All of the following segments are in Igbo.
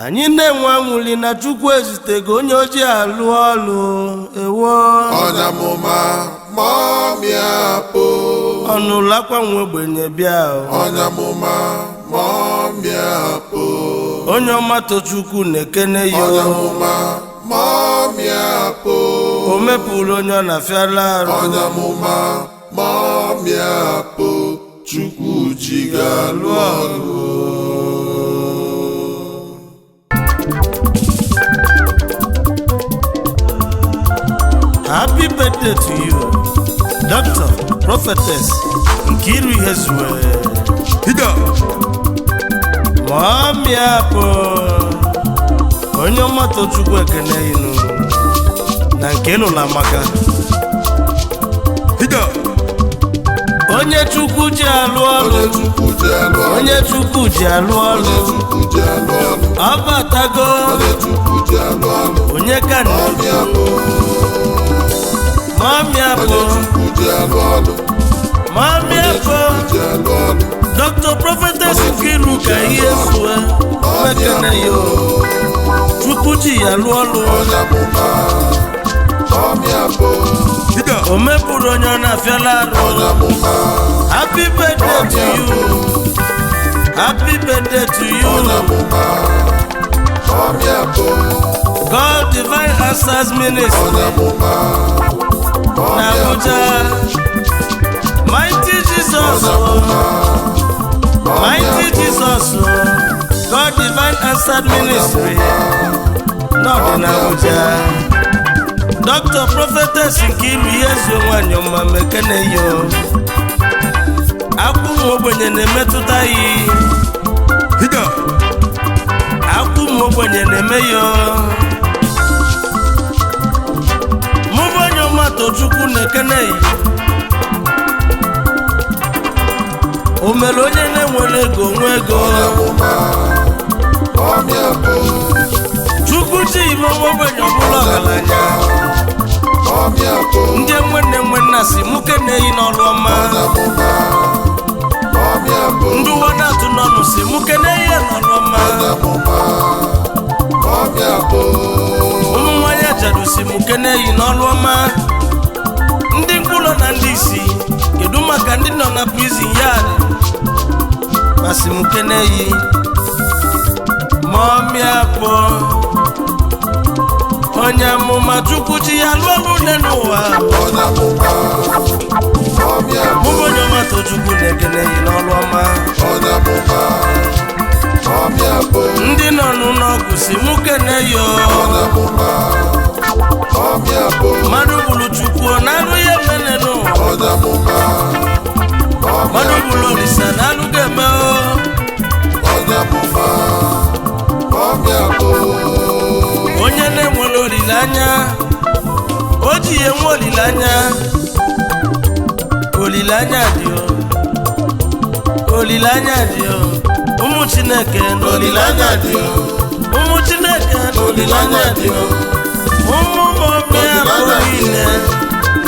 anyị na-enwe anwụli na Chukwu ezitego onye ojii alụ ọlụ ewo ọnyamụma mọmịapụ ọnụlakwa nwe ogbenye bịa ọnyamụma mọmịapụ onye ọma Tochukwu na-ekene ya ọnyamụma mọmịapụ o mepụrụ onye ọ na-afịala arụ ọnyamụma mọmịapụ Chukwu ji ga-alụ ọlụ. Happy birthday to you, Dr. Prophetess Nkiru Ihezue. Hida Mọmịapụ onye ọma Tochukwu ekene inu na nke ịnụ na maka Hida onye Chukwu ji alụ ọlụ onye Chukwu ji alụ ọlụ ọ batago onye ka na-ekwu Mọmịapụ Dr. Prophetess Nkiru ka ihe sue mekene yo Chukwu ji ya lụọ ọlụ o mepụrụ onye ọ na-afịala arụ. Happy birthday to you, happy birthday to you. God Divine Answers Ministry na Abuja. Mighty Jesus, Mighty Jesus, God Divine Answered Ministry not in Abuja. Dr. Prophetess Nkiru Ihezue nwanyị ọma mekene yo akwụ ogbenye na-emetụta yi akwụ ogbenye na-eme yo mụbụ onye ọma Tochukwu na-ekene yi o mere onye na-enwere ego nwe ego Chukwu ji ime ogbenye ọbụla ọgaranya ndị nwanne si muke na-eyi n'ọrụ ọma ndị ụwa na-atụ n'ọnụ si muke na-eyi n'ọrụ ọma ụmụ nwanyị ajadu si muke na-eyi n'ọrụ ọma ndị mkpụrụ na ndị isi kedu maka ndị nọ na prison yard ma si muke na-eyi Mọmịapụ onye amụma Chukwu ji ya lụọ ọlụ n'ụwa mụbụ onye ọma Tochukwu na-ekene yi n'ọlụ ọma ndị nọ n'ọgwụ si mụ kene yo mmadụ gburu Chukwu na-alụ ya emene n'ụwa mmadụ gburu Olisa na-alụ ga-eme onye na-enwere olileanya o ji ya enwe olileanya dị ụmụ Chineke na olileanya dị ụmụ Chineke na olileanya dị ụmụ Mọmịapụ niile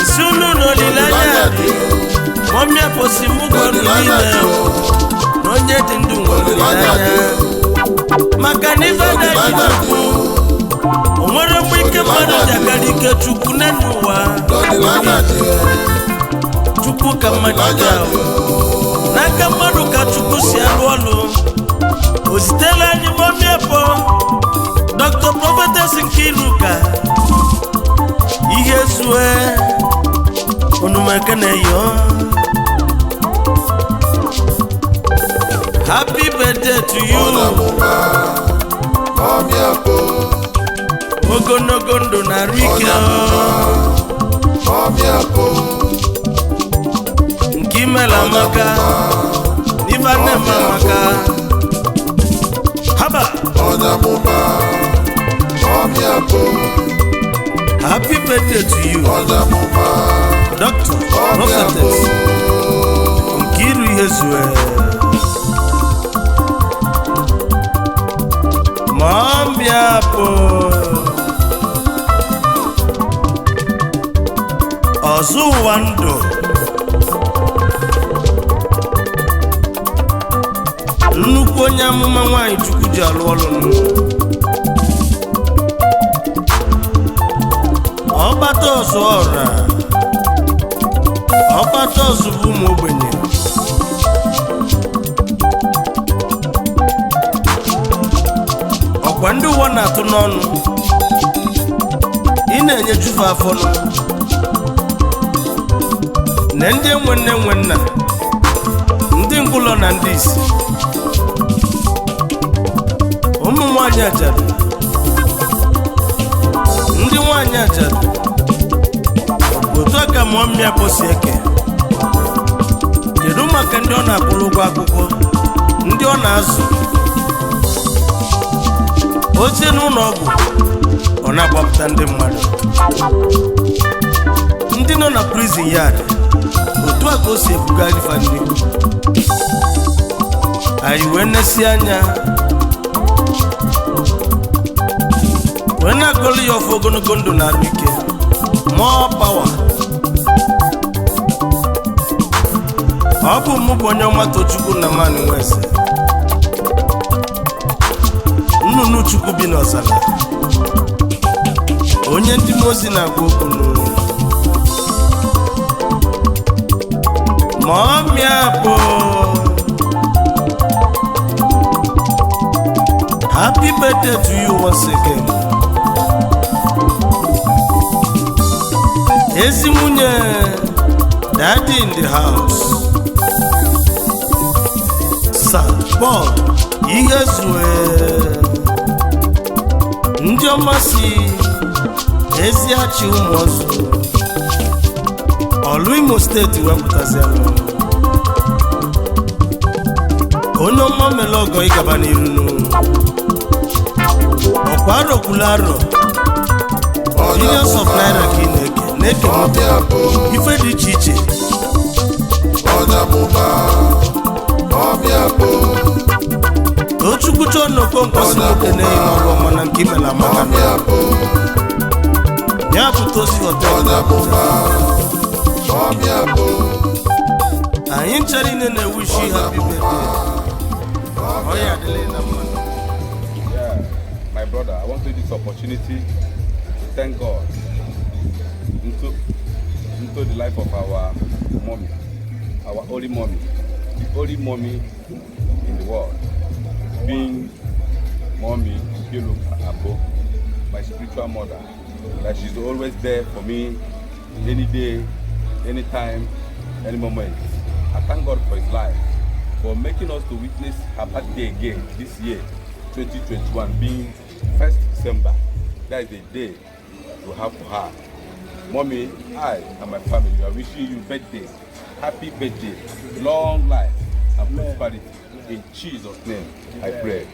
isi unu na olileanya dị Mọmịapụ si mụgo niile na onye dị ndụ nwere olileanya maka na ife na-eji Chukwu o nwere mgbe ike mmadụ ji agara ike Chukwu n'elu ụwa Chukwu ka mmadụ dị ahụ n'aka mmadụ ka Chukwu si alụ ọlụ o zitela anyị Mọmịapụ Dr. Prophetess Nkiru ka Ihezue onumeke na-eyo happy birthday to you ogologo ndụ na arụ ike nke imela maka n'ife nne maka haba happy birthday to you Dr. Prophetess Nkiru Ihezue Mọmịapụ ọzọ ụwa ndụ nnukwu onye amụma nwanyị Chukwu ji ji alụ ọlụ ọgbata ọsụ ọra ọgbata ọsụ bụ ụmụ ogbenye ọkwa ndị ụwa na-atụ n'ọnụ ị na-enye jufe afọ na ndị enwe nne enwe nna ndị ngwụlọ na ndị isi ụmụ nwanyị ajadu ndị nwanyị ajadu otu aka mụọ mmịa posi eke kedu maka ndị ọ na-akwụrụ ụgwọ akwụkwọ ndị ọ na-azụ oche n'ụlọ ọgwụ ọ na-agbapụta ndị mmadụ ndị nọ na prison yard otu a ka o si ebugharị fa ndị anyị wee nesi anya wee na-agọlụ ya ọfọ ogologo ndụ na arụ ike more power ọ bụ mụ bụ onye ọma Tochukwu na mmanụ nweze nnụnụ Chukwu bi n'ọzara onye ndị mozi na-agwa okwu n'ụlọ ma ọmịa bụ happy birthday to you once again ezi nwunye daddy in the house Sir Paul ihe zue ndị ọma si ezi achị ụmụ ọzọ ọlụ Imo steeti wepụtazialụ onye ọma mere ọgọ ịgaba n'iru ọkwa arọkwula arọ millions of naira ka ị na-eke ife dị iche iche Tochukwu chọọ nnọkọ nkwasị nwoke na-eyi n'ọrụ ọma na nke imela maka ya bụ Tozi Hotel anyị nchara ine na-ewishi happy birthday ọ ya adịla na mma. My brother, I want to use this opportunity to thank God into the life of our mommy, our only mommy, the only mommy in the world, being mommy Bilu Abo, my spiritual mother, that she's always there for me any day, anytime, any moment. I thank God for his life, for making us to witness her birthday again this year, 2021, being 1st December. That is the day to have for her. Mommy, I and my family are wishing you birthday, happy birthday, long life and prosperity. In Jesus' name, I pray.